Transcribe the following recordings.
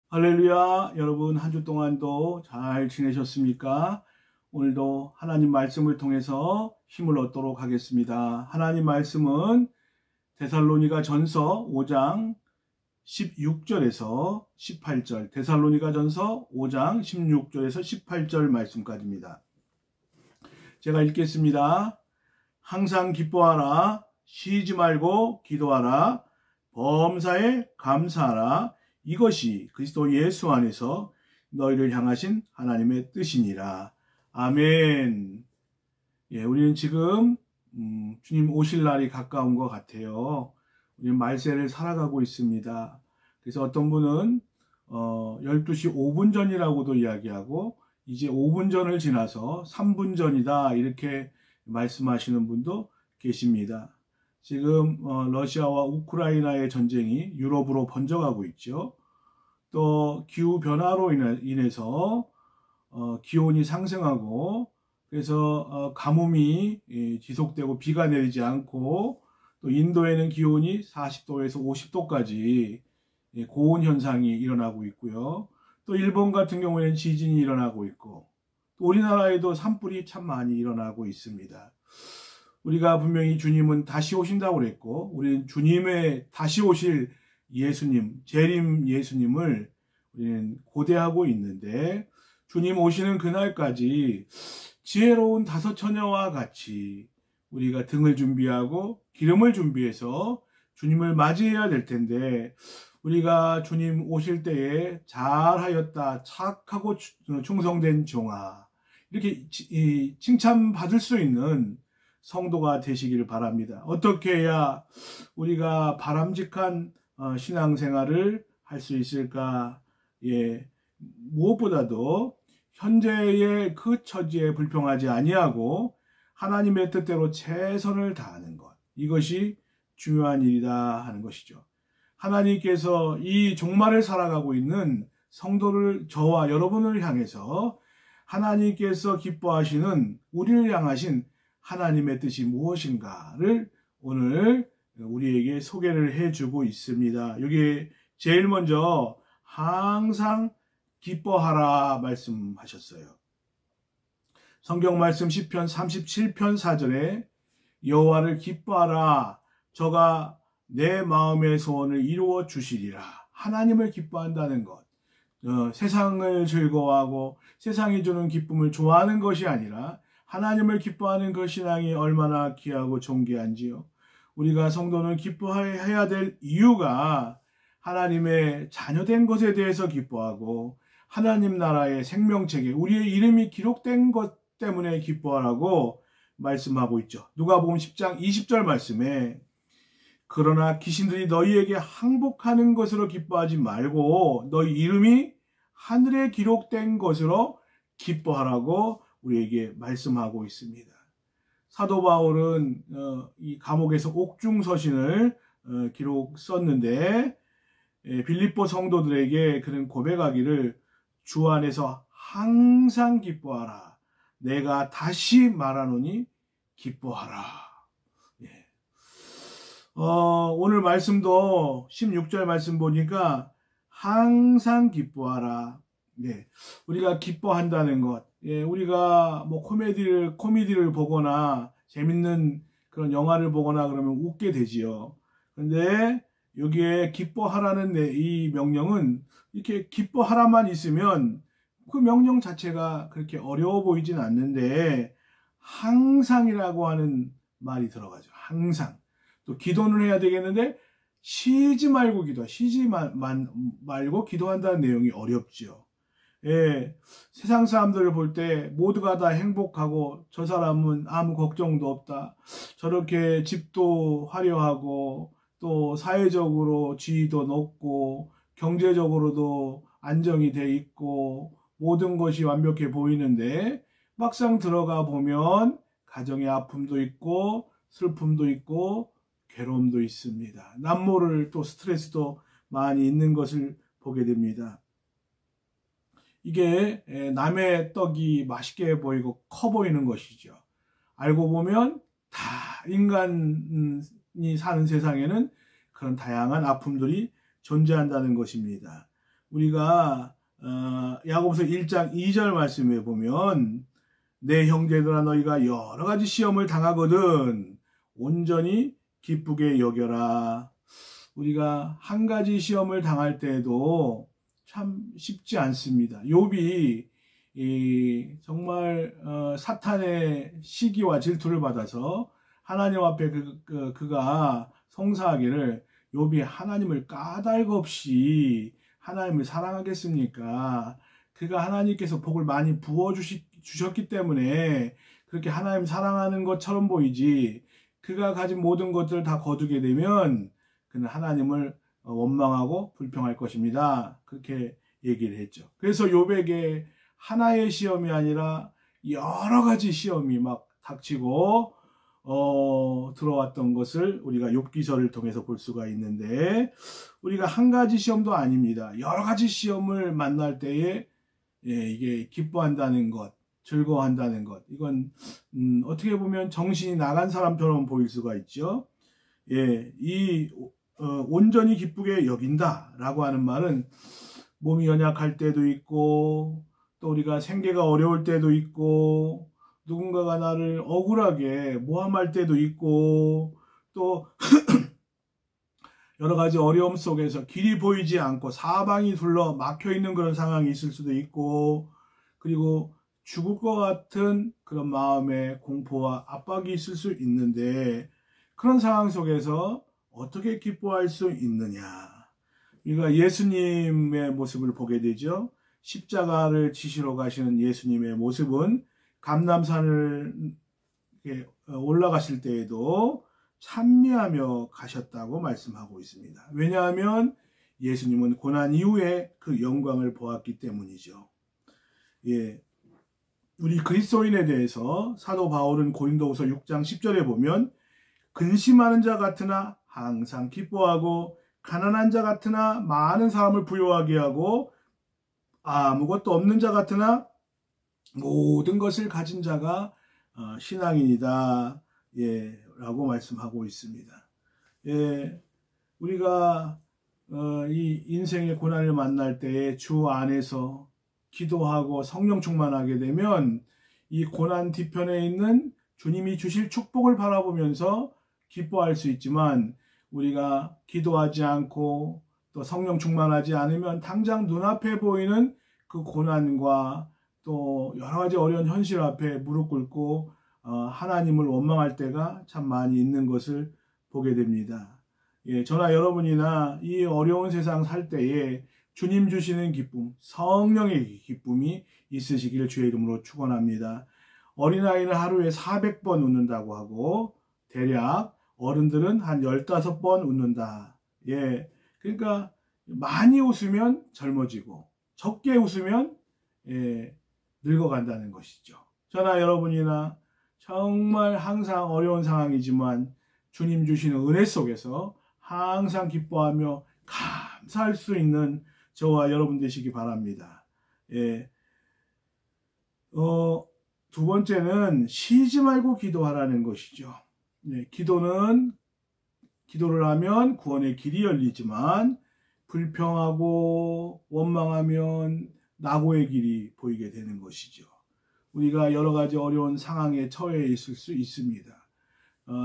할렐루야. 여러분 한 주 동안도 잘 지내셨습니까? 오늘도 하나님 말씀을 통해서 힘을 얻도록 하겠습니다. 하나님 말씀은 데살로니가 전서 5장 16절에서 18절, 데살로니가 전서 5장 16절에서 18절 말씀까지입니다. 제가 읽겠습니다. 항상 기뻐하라, 쉬지 말고 기도하라, 범사에 감사하라. 이것이 그리스도 예수 안에서 너희를 향하신 하나님의 뜻이니라. 아멘. 우리는 지금 주님 오실 날이 가까운 것 같아요. 우리는 말세를 살아가고 있습니다. 그래서 어떤 분은 12시 5분 전이라고도 이야기하고 이제 5분 전을 지나서 3분 전이다 이렇게 말씀하시는 분도 계십니다. 지금 러시아와 우크라이나의 전쟁이 유럽으로 번져가고 있죠. 또 기후변화로 인해서 기온이 상승하고 그래서 가뭄이 지속되고 비가 내리지 않고 또 인도에는 기온이 40도에서 50도까지 고온 현상이 일어나고 있고요. 또 일본 같은 경우에는 지진이 일어나고 있고 또 우리나라에도 산불이 참 많이 일어나고 있습니다. 우리가 분명히 주님은 다시 오신다고 그랬고 우리는 주님의 다시 오실 예수님, 재림 예수님을 우리는 고대하고 있는데 주님 오시는 그날까지 지혜로운 다섯 처녀와 같이 우리가 등을 준비하고 기름을 준비해서 주님을 맞이해야 될 텐데 우리가 주님 오실 때에 잘하였다, 착하고 충성된 종아 이렇게 칭찬받을 수 있는 성도가 되시기를 바랍니다. 어떻게 해야 우리가 바람직한 신앙생활을 할 수 있을까? 무엇보다도 현재의 그 처지에 불평하지 아니하고 하나님의 뜻대로 최선을 다하는 것, 이것이 중요한 일이다 하는 것이죠. 하나님께서 이 종말을 살아가고 있는 성도를, 저와 여러분을 향해서 하나님께서 기뻐하시는, 우리를 향하신 하나님의 뜻이 무엇인가를 오늘 우리에게 소개를 해주고 있습니다. 여기 제일 먼저 항상 기뻐하라 말씀하셨어요. 성경 말씀 시편 37편 4절에 여호와를 기뻐하라, 저가 내 마음의 소원을 이루어 주시리라. 하나님을 기뻐한다는 것, 세상을 즐거워하고 세상이 주는 기쁨을 좋아하는 것이 아니라 하나님을 기뻐하는 그 신앙이 얼마나 귀하고 존귀한지요. 우리가 성도는 기뻐해야 될 이유가 하나님의 자녀된 것에 대해서 기뻐하고 하나님 나라의 생명책에 우리의 이름이 기록된 것 때문에 기뻐하라고 말씀하고 있죠. 누가복음 10장 20절 말씀에 그러나 귀신들이 너희에게 항복하는 것으로 기뻐하지 말고 너희 이름이 하늘에 기록된 것으로 기뻐하라고 우리에게 말씀하고 있습니다. 사도 바울은 이 감옥에서 옥중서신을 기록 썼는데 빌립보 성도들에게 그는 고백하기를 주 안에서 항상 기뻐하라. 내가 다시 말하노니 기뻐하라. 오늘 말씀도 16절 말씀 보니까 항상 기뻐하라. 우리가 기뻐한다는 것. 우리가 뭐 코미디를 보거나 재밌는 그런 영화를 보거나 그러면 웃게 되지요. 그런데 여기에 기뻐하라는 이 명령은 이렇게 기뻐하라만 있으면 그 명령 자체가 그렇게 어려워 보이진 않는데 항상이라고 하는 말이 들어가죠. 항상. 또 기도는 해야 되겠는데 쉬지 말고 쉬지 말고 기도한다는 내용이 어렵죠. 세상 사람들을 볼 때 모두가 다 행복하고 저 사람은 아무 걱정도 없다. 저렇게 집도 화려하고 또 사회적으로 지위도 높고 경제적으로도 안정이 돼 있고 모든 것이 완벽해 보이는데 막상 들어가 보면 가정의 아픔도 있고 슬픔도 있고 괴로움도 있습니다. 남모를 또 스트레스도 많이 있는 것을 보게 됩니다. 이게 남의 떡이 맛있게 보이고 커 보이는 것이죠. 알고 보면 다 인간이 사는 세상에는 그런 다양한 아픔들이 존재한다는 것입니다. 우리가 야고보서 1장 2절 말씀에 보면 내 형제들아 너희가 여러 가지 시험을 당하거든 온전히 기쁘게 여겨라. 우리가 한 가지 시험을 당할 때에도 참 쉽지 않습니다. 욥이 정말 사탄의 시기와 질투를 받아서 하나님 앞에 그가 송사하기를 욥이 하나님을 까닭 없이 하나님을 사랑하겠습니까? 그가 하나님께서 복을 많이 부어주셨기 때문에 그렇게 하나님 사랑하는 것처럼 보이지 그가 가진 모든 것들을 다 거두게 되면 그는 하나님을 원망하고 불평할 것입니다. 그렇게 얘기를 했죠. 그래서 욥에게 하나의 시험이 아니라 여러 가지 시험이 막 닥치고 들어왔던 것을 우리가 욥기서를 통해서 볼 수가 있는데 우리가 한 가지 시험도 아닙니다. 여러 가지 시험을 만날 때에 이게 기뻐한다는 것, 즐거워한다는 것 이건 어떻게 보면 정신이 나간 사람처럼 보일 수가 있죠. 온전히 기쁘게 여긴다라고 하는 말은 몸이 연약할 때도 있고 또 우리가 생계가 어려울 때도 있고 누군가가 나를 억울하게 모함할 때도 있고 또 여러 가지 어려움 속에서 길이 보이지 않고 사방이 둘러 막혀 있는 그런 상황이 있을 수도 있고 그리고 죽을 것 같은 그런 마음의 공포와 압박이 있을 수 있는데 그런 상황 속에서 어떻게 기뻐할 수 있느냐. 우리가 예수님의 모습을 보게 되죠. 십자가를 지시러 가시는 예수님의 모습은 감람산을 올라가실 때에도 찬미하며 가셨다고 말씀하고 있습니다. 왜냐하면 예수님은 고난 이후에 그 영광을 보았기 때문이죠. 우리 그리스도인에 대해서 사도 바울은 고린도후서 6장 10절에 보면 근심하는 자 같으나 항상 기뻐하고 가난한 자 같으나 많은 사람을 부유하게 하고 아무것도 없는 자 같으나 모든 것을 가진 자가 신앙인이다 라고 말씀하고 있습니다. 우리가 이 인생의 고난을 만날 때에 주 안에서 기도하고 성령 충만하게 되면 이 고난 뒤편에 있는 주님이 주실 축복을 바라보면서 기뻐할 수 있지만 우리가 기도하지 않고 또 성령 충만하지 않으면 당장 눈앞에 보이는 그 고난과 또 여러 가지 어려운 현실 앞에 무릎 꿇고 하나님을 원망할 때가 참 많이 있는 것을 보게 됩니다. 저나 여러분이나 이 어려운 세상 살 때에 주님 주시는 기쁨, 성령의 기쁨이 있으시기를 주의 이름으로 축원합니다. 어린아이는 하루에 400번 웃는다고 하고 대략 어른들은 한 15번 웃는다. 그러니까 많이 웃으면 젊어지고 적게 웃으면 늙어간다는 것이죠. 저나 여러분이나 정말 항상 어려운 상황이지만 주님 주시는 은혜 속에서 항상 기뻐하며 감사할 수 있는 저와 여러분 되시기 바랍니다. 두 번째는 쉬지 말고 기도하라는 것이죠. 기도를 하면 구원의 길이 열리지만 불평하고 원망하면 낙오의 길이 보이게 되는 것이죠. 우리가 여러 가지 어려운 상황에 처해 있을 수 있습니다.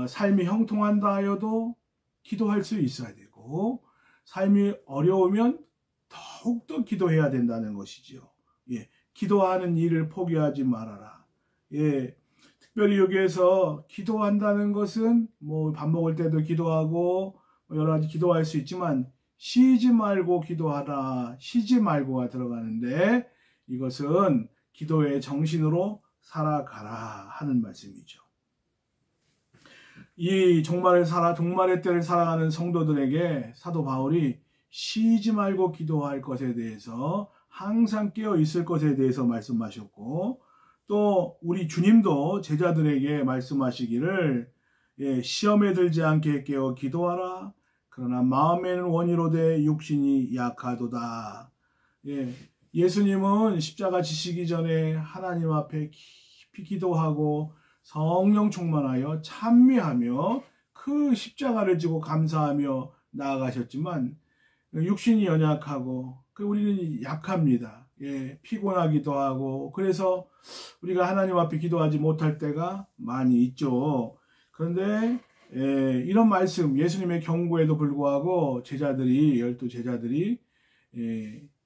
삶이 형통한다 하여도 기도할 수 있어야 되고 삶이 어려우면 더욱더 기도해야 된다는 것이죠. 기도하는 일을 포기하지 말아라. 특별히 여기에서 기도한다는 것은 밥 먹을 때도 기도하고 여러 가지 기도할 수 있지만 쉬지 말고 기도하라. 쉬지 말고가 들어가는데 이것은 기도의 정신으로 살아가라 하는 말씀이죠. 이 종말의 때를 살아가는 성도들에게 사도 바울이 쉬지 말고 기도할 것에 대해서 항상 깨어 있을 것에 대해서 말씀하셨고 또 우리 주님도 제자들에게 말씀하시기를 시험에 들지 않게 깨어 기도하라. 그러나 마음에는 원이로되 육신이 약하도다. 예수님은 십자가 지시기 전에 하나님 앞에 깊이 기도하고 성령 충만하여 찬미하며 그 십자가를 지고 감사하며 나아가셨지만 육신이 연약하고 우리는 약합니다. 예, 피곤하기도 하고 그래서 우리가 하나님 앞에 기도하지 못할 때가 많이 있죠. 그런데 이런 말씀 예수님의 경고에도 불구하고 열두 제자들이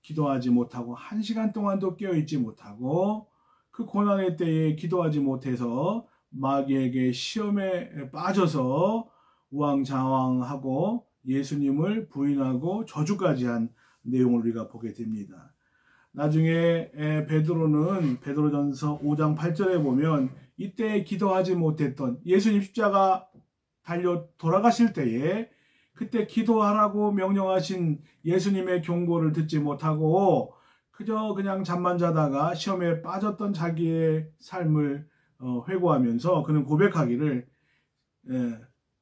기도하지 못하고 1시간 동안도 깨어있지 못하고 그 고난의 때에 기도하지 못해서 마귀에게 시험에 빠져서 우왕좌왕하고 예수님을 부인하고 저주까지 한 내용을 우리가 보게 됩니다. 나중에 베드로전서 5장 8절에 보면 이때 기도하지 못했던 예수님 십자가 달려 돌아가실 때에 그때 기도하라고 명령하신 예수님의 경고를 듣지 못하고 그저 그냥 잠만 자다가 시험에 빠졌던 자기의 삶을 회고하면서 그는 고백하기를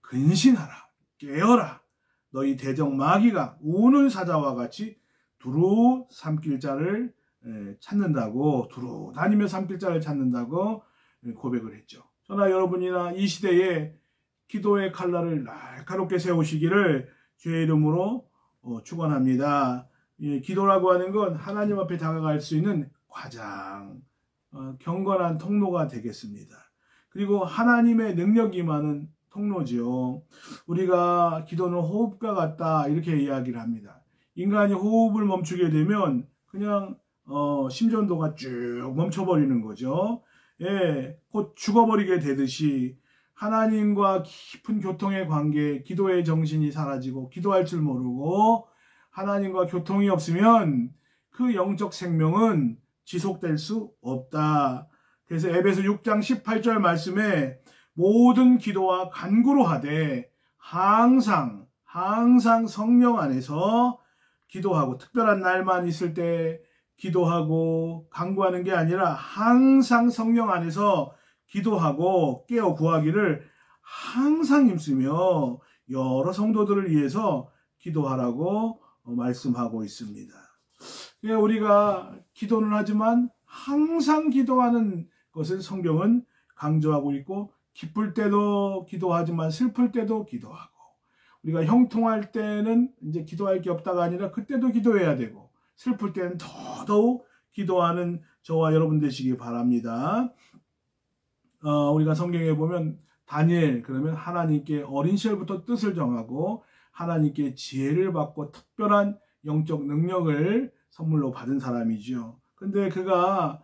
근신하라 깨어라 너희 대적 마귀가 우는 사자와 같이 두루 삼킬 자를 찾는다고 두루 다니며 삼킬 자를 찾는다고 고백을 했죠. 저나 여러분이나 이 시대에 기도의 칼날을 날카롭게 세우시기를 주의 이름으로 축원합니다. 기도라고 하는 건 하나님 앞에 다가갈 수 있는 가장 경건한 통로가 되겠습니다. 그리고 하나님의 능력이 임하는 통로지요. 우리가 기도는 호흡과 같다 이렇게 이야기를 합니다. 인간이 호흡을 멈추게 되면 그냥 심전도가 쭉 멈춰버리는 거죠. 예, 곧 죽어버리게 되듯이 하나님과 깊은 교통의 관계, 기도의 정신이 사라지고 기도할 줄 모르고 하나님과 교통이 없으면 그 영적 생명은 지속될 수 없다. 그래서 에베소 6장 18절 말씀에 모든 기도와 간구로 하되 항상 성령 안에서 기도하고 특별한 날만 있을 때 기도하고 간구하는 게 아니라 항상 성령 안에서 기도하고 깨어 구하기를 항상 힘쓰며 여러 성도들을 위해서 기도하라고 말씀하고 있습니다. 우리가 기도는 하지만 항상 기도하는 것을 성경은 강조하고 있고 기쁠 때도 기도하지만 슬플 때도 기도하고 우리가 형통할 때는 이제 기도할 게 없다가 아니라 그때도 기도해야 되고 슬플 때는 더더욱 기도하는 저와 여러분 되시기 바랍니다. 우리가 성경에 보면 다니엘 그러면 하나님께 어린 시절부터 뜻을 정하고 하나님께 지혜를 받고 특별한 영적 능력을 선물로 받은 사람이죠. 근데 그가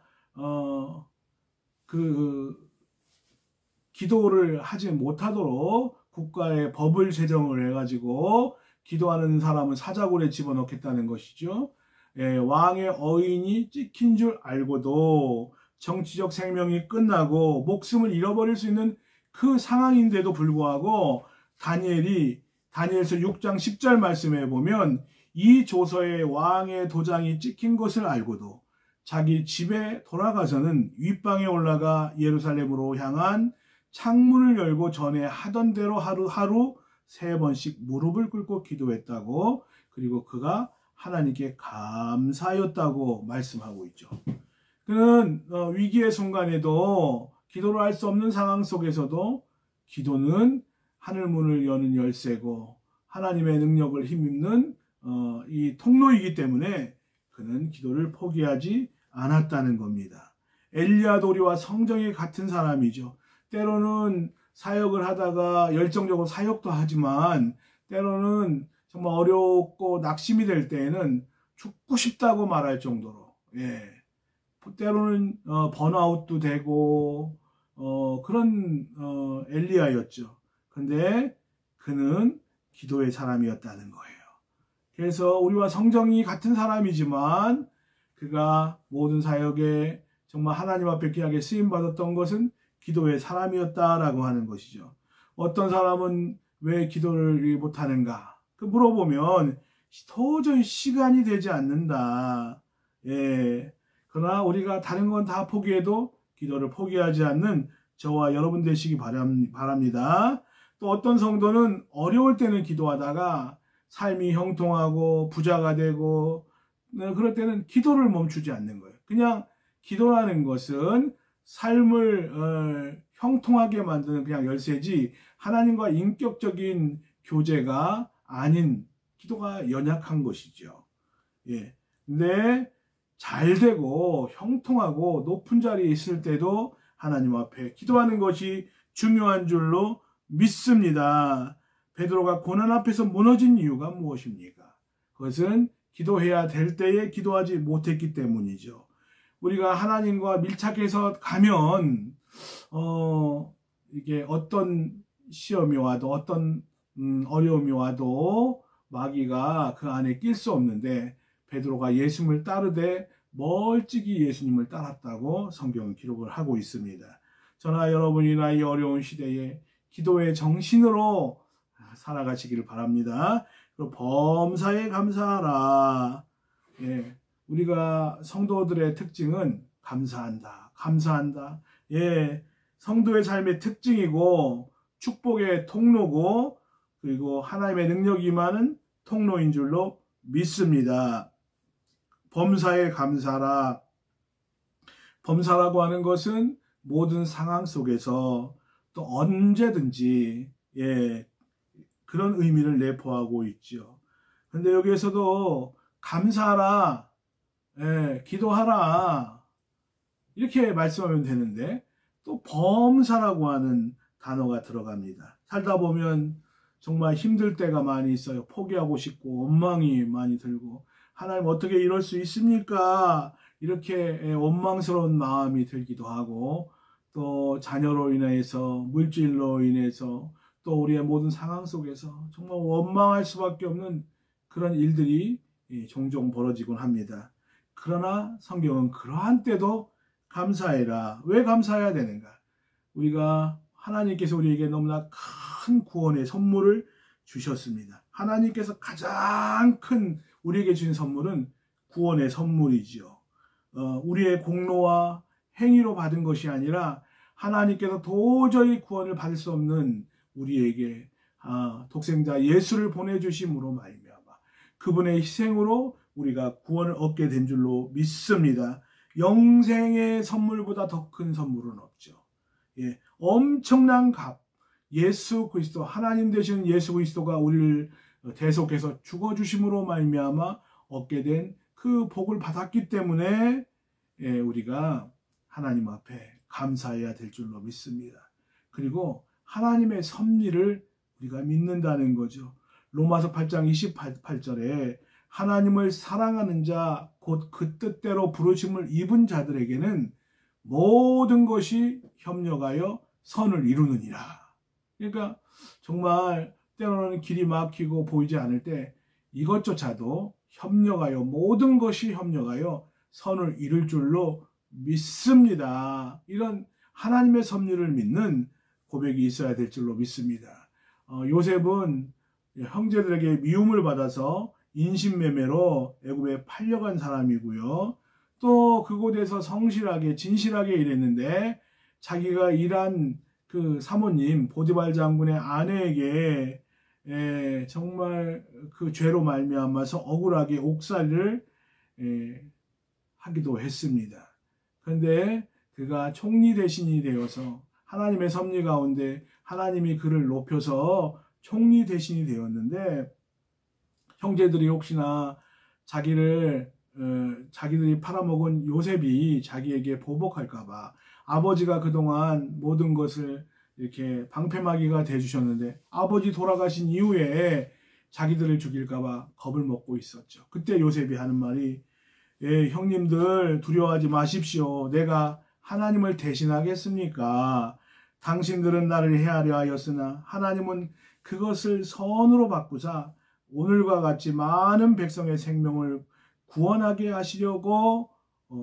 기도를 하지 못하도록 국가의 법을 제정을 해가지고 기도하는 사람은 사자굴에 집어넣겠다는 것이죠. 왕의 어인이 찍힌 줄 알고도 정치적 생명이 끝나고 목숨을 잃어버릴 수 있는 그 상황인데도 불구하고 다니엘서 6장 10절 말씀에 보면 이 조서에 왕의 도장이 찍힌 것을 알고도 자기 집에 돌아가서는 윗방에 올라가 예루살렘으로 향한 창문을 열고 전에 하던 대로 하루 3번씩 무릎을 꿇고 기도했다고 그리고 그가 하나님께 감사하였다고 말씀하고 있죠. 그는 위기의 순간에도 기도를 할 수 없는 상황 속에서도 기도는 하늘문을 여는 열쇠고 하나님의 능력을 힘입는 이 통로이기 때문에 그는 기도를 포기하지 않았다는 겁니다. 엘리야 도리와 성정이 같은 사람이죠. 때로는 사역을 하다가 열정적으로 사역도 하지만 때로는 정말 어렵고 낙심이 될 때에는 죽고 싶다고 말할 정도로 때로는 번아웃도 되고 그런 엘리야였죠. 근데 그는 기도의 사람이었다는 거예요. 그래서 우리와 성정이 같은 사람이지만 그가 모든 사역에 정말 하나님 앞에 귀하게 쓰임받았던 것은 기도의 사람이었다라고 하는 것이죠. 어떤 사람은 왜 기도를 못하는가? 물어보면 도저히 시간이 되지 않는다. 그러나 우리가 다른 건 다 포기해도 기도를 포기하지 않는 저와 여러분 되시기 바랍니다. 또 어떤 성도는 어려울 때는 기도하다가 삶이 형통하고 부자가 되고 그럴 때는 기도를 멈추지 않는 거예요. 그냥 기도라는 것은 삶을 형통하게 만드는 그냥 열쇠지 하나님과 인격적인 교제가 아닌 기도가 연약한 것이죠. 예. 근데 잘 되고 형통하고 높은 자리에 있을 때도 하나님 앞에 기도하는 것이 중요한 줄로 믿습니다. 베드로가 고난 앞에서 무너진 이유가 무엇입니까? 그것은 기도해야 될 때에 기도하지 못했기 때문이죠. 우리가 하나님과 밀착해서 가면 이게 어떤 시험이 와도 어떤 어려움이 와도 마귀가 그 안에 낄 수 없는데 베드로가 예수님을 따르되 멀찍이 예수님을 따랐다고 성경은 기록을 하고 있습니다. 저나 여러분이나 이 어려운 시대에 기도의 정신으로 살아가시기를 바랍니다. 그리고 범사에 감사하라. 예, 우리가 성도들의 특징은 감사한다, 감사한다. 예, 성도의 삶의 특징이고 축복의 통로고 그리고 하나님의 능력이 임하는 통로인 줄로 믿습니다. 범사에 감사하라. 범사라고 하는 것은 모든 상황 속에서 또 언제든지 그런 의미를 내포하고 있죠. 그런데 여기에서도 감사하라, 기도하라 이렇게 말씀하면 되는데 또 범사라고 하는 단어가 들어갑니다. 살다 보면 정말 힘들 때가 많이 있어요. 포기하고 싶고 원망이 많이 들고 하나님 어떻게 이럴 수 있습니까? 이렇게 원망스러운 마음이 들기도 하고 또 자녀로 인해서 물질로 인해서 또 우리의 모든 상황 속에서 정말 원망할 수밖에 없는 그런 일들이 종종 벌어지곤 합니다. 그러나 성경은 그러한 때도 감사해라. 왜 감사해야 되는가? 우리가 하나님께서 우리에게 너무나 큰 구원의 선물을 주셨습니다. 하나님께서 가장 큰 우리에게 주신 선물은 구원의 선물이지요. 우리의 공로와 행위로 받은 것이 아니라 하나님께서 도저히 구원을 받을 수 없는 우리에게 독생자 예수를 보내주심으로 말미암아 그분의 희생으로 우리가 구원을 얻게 된 줄로 믿습니다. 영생의 선물보다 더 큰 선물은 없죠. 예, 엄청난 값, 예수 그리스도 하나님 되시는 예수 그리스도가 우리를 대속해서 죽어주심으로 말미암아 얻게 된 그 복을 받았기 때문에 우리가 하나님 앞에 감사해야 될 줄로 믿습니다. 그리고 하나님의 섭리를 우리가 믿는다는 거죠. 로마서 8장 28절에 하나님을 사랑하는 자 곧 그 뜻대로 부르심을 입은 자들에게는 모든 것이 협력하여 선을 이루느니라. 그러니까 정말 때로는 길이 막히고 보이지 않을 때 이것조차도 협력하여 모든 것이 협력하여 선을 이룰 줄로 믿습니다. 이런 하나님의 섭리를 믿는 고백이 있어야 될 줄로 믿습니다. 요셉은 형제들에게 미움을 받아서 인신매매로 애굽에 팔려간 사람이고요. 또 그곳에서 성실하게 진실하게 일했는데 자기가 일한 그 사모님 보디발 장군의 아내에게 정말 그 죄로 말미암아서 억울하게 옥살이를 하기도 했습니다. 그런데 그가 총리 대신이 되어서 하나님의 섭리 가운데 하나님이 그를 높여서 총리 대신이 되었는데 형제들이 혹시나 자기들이 팔아먹은 요셉이 자기에게 보복할까봐 아버지가 그동안 모든 것을 이렇게 방패막이가 돼주셨는데 아버지 돌아가신 이후에 자기들을 죽일까봐 겁을 먹고 있었죠. 그때 요셉이 하는 말이 형님들 두려워하지 마십시오. 내가 하나님을 대신하겠습니까? 당신들은 나를 해하려 하였으나 하나님은 그것을 선으로 바꾸사 오늘과 같이 많은 백성의 생명을 구원하게 하시려고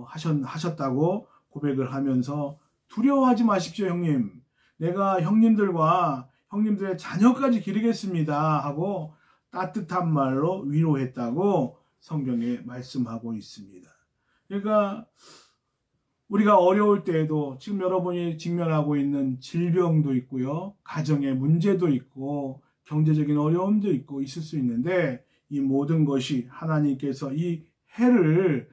하셨다고 고백을 하면서 두려워하지 마십시오 형님. 내가 형님들과 형님들의 자녀까지 기르겠습니다 하고 따뜻한 말로 위로했다고 성경에 말씀하고 있습니다. 그러니까 우리가 어려울 때에도 지금 여러분이 직면하고 있는 질병도 있고요. 가정의 문제도 있고 경제적인 어려움도 있고 있을 수 있는데 이 모든 것이 하나님께서 이 해를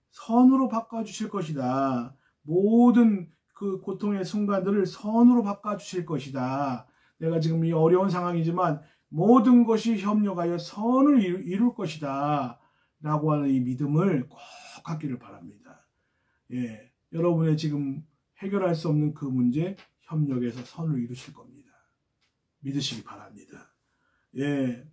선으로 바꿔주실 것이다. 모든 그 고통의 순간들을 선으로 바꿔주실 것이다. 내가 지금 이 어려운 상황이지만 모든 것이 협력하여 선을 이룰 것이다 라고 하는 이 믿음을 꼭 갖기를 바랍니다. 예, 여러분의 지금 해결할 수 없는 그 문제 협력해서 선을 이루실 겁니다. 믿으시기 바랍니다. 예,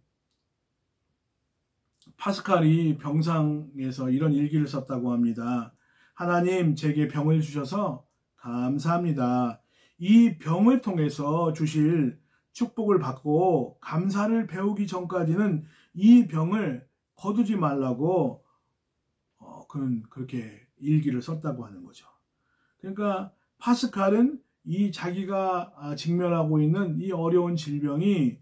파스칼이 병상에서 이런 일기를 썼다고 합니다. 하나님, 제게 병을 주셔서 감사합니다. 이 병을 통해서 주실 축복을 받고 감사를 배우기 전까지는 이 병을 거두지 말라고 그는 그렇게 일기를 썼다고 하는 거죠. 그러니까 파스칼은 이 자기가 직면하고 있는 이 어려운 질병이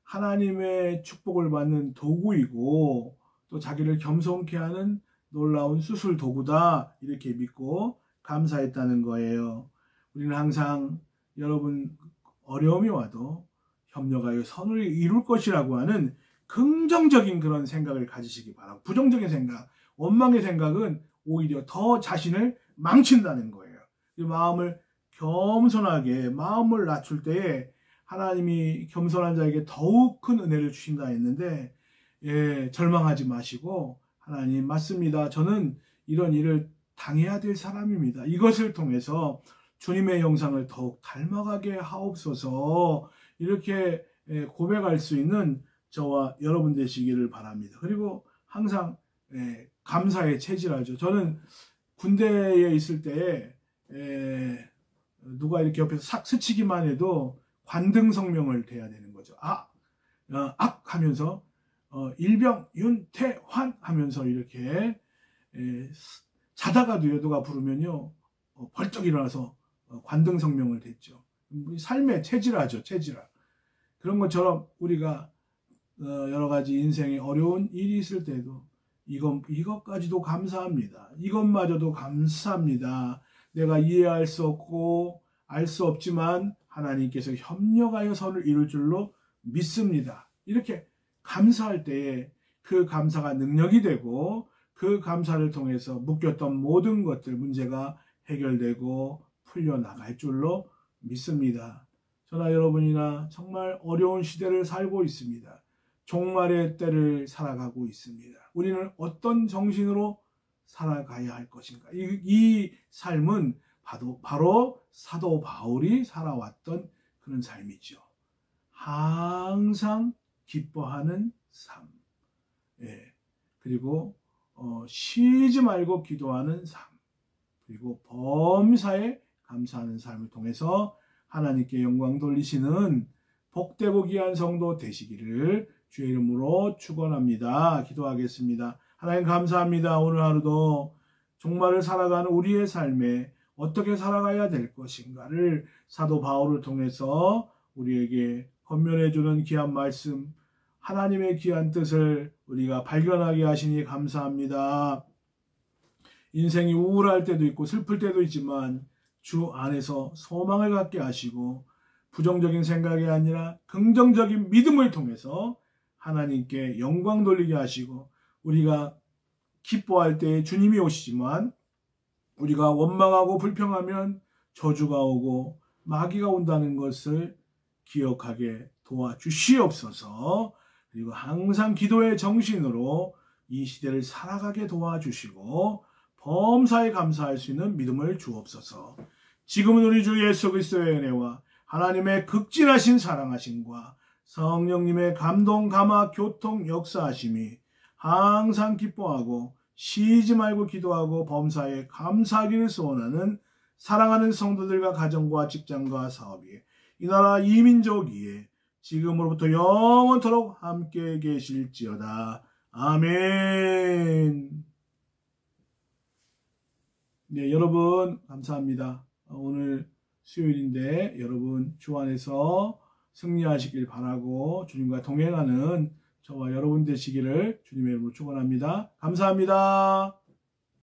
하나님의 축복을 받는 도구이고 또 자기를 겸손케 하는 놀라운 수술 도구다 이렇게 믿고 감사했다는 거예요. 우리는 항상 여러분 어려움이 와도 협력하여 선을 이룰 것이라고 하는 긍정적인 그런 생각을 가지시기 바라고, 부정적인 생각, 원망의 생각은 오히려 더 자신을 망친다는 거예요. 이 마음을 겸손하게 마음을 낮출 때에 하나님이 겸손한 자에게 더욱 큰 은혜를 주신다 했는데, 예, 절망하지 마시고 하나님 맞습니다. 저는 이런 일을 당해야 될 사람입니다. 이것을 통해서 주님의 영상을 더욱 닮아가게 하옵소서 이렇게 고백할 수 있는 저와 여러분 되시기를 바랍니다. 그리고 항상 감사에 체질하죠. 저는 군대에 있을 때에 누가 이렇게 옆에서 싹 스치기만 해도 관등성명을 대야 되는 거죠. 악 하면서 일병 윤태환 하면서 이렇게 자다가도요 누가 부르면요 벌떡 일어나서 관등성명을 댔죠. 삶에 체질하죠. 체질화. 그런 것처럼 우리가 여러 가지 인생에 어려운 일이 있을 때도 이것까지도 감사합니다. 이것마저도 감사합니다. 내가 이해할 수 없고 알 수 없지만 하나님께서 협력하여 선을 이룰 줄로 믿습니다. 이렇게 감사할 때에 그 감사가 능력이 되고 그 감사를 통해서 묶였던 모든 것들 문제가 해결되고 풀려나갈 줄로 믿습니다. 저나 여러분이나 정말 어려운 시대를 살고 있습니다. 종말의 때를 살아가고 있습니다. 우리는 어떤 정신으로 살아가야 할 것인가? 이 삶은 바로 사도 바울이 살아왔던 그런 삶이죠. 항상 기뻐하는 삶. 예. 그리고 쉬지 말고 기도하는 삶. 그리고 범사에 감사하는 삶을 통해서 하나님께 영광 돌리시는 복되고 귀한 성도 되시기를 주의 이름으로 축원합니다. 기도하겠습니다. 하나님 감사합니다. 오늘 하루도 종말을 살아가는 우리의 삶에 어떻게 살아가야 될 것인가를 사도 바울을 통해서 우리에게 권면해 주는 귀한 말씀, 하나님의 귀한 뜻을 우리가 발견하게 하시니 감사합니다. 인생이 우울할 때도 있고 슬플 때도 있지만 주 안에서 소망을 갖게 하시고 부정적인 생각이 아니라 긍정적인 믿음을 통해서 하나님께 영광 돌리게 하시고, 우리가 기뻐할 때 주님이 오시지만 우리가 원망하고 불평하면 저주가 오고 마귀가 온다는 것을 기억하게 도와주시옵소서. 그리고 항상 기도의 정신으로 이 시대를 살아가게 도와주시고 범사에 감사할 수 있는 믿음을 주옵소서. 지금은 우리 주 예수 그리스도의 은혜와 하나님의 극진하신 사랑하심과 성령님의 감동, 감화, 교통, 역사하심이 항상 기뻐하고 쉬지 말고 기도하고 범사에 감사하기를 소원하는 사랑하는 성도들과 가정과 직장과 사업위에 이 나라 이민족 위에 지금으로부터 영원토록 함께 계실지어다. 아멘. 네, 여러분 감사합니다. 오늘 수요일인데 여러분 주 안에서 승리하시길 바라고 주님과 동행하는 저와 여러분 되시기를 주님의 이름으로 축원합니다. 감사합니다.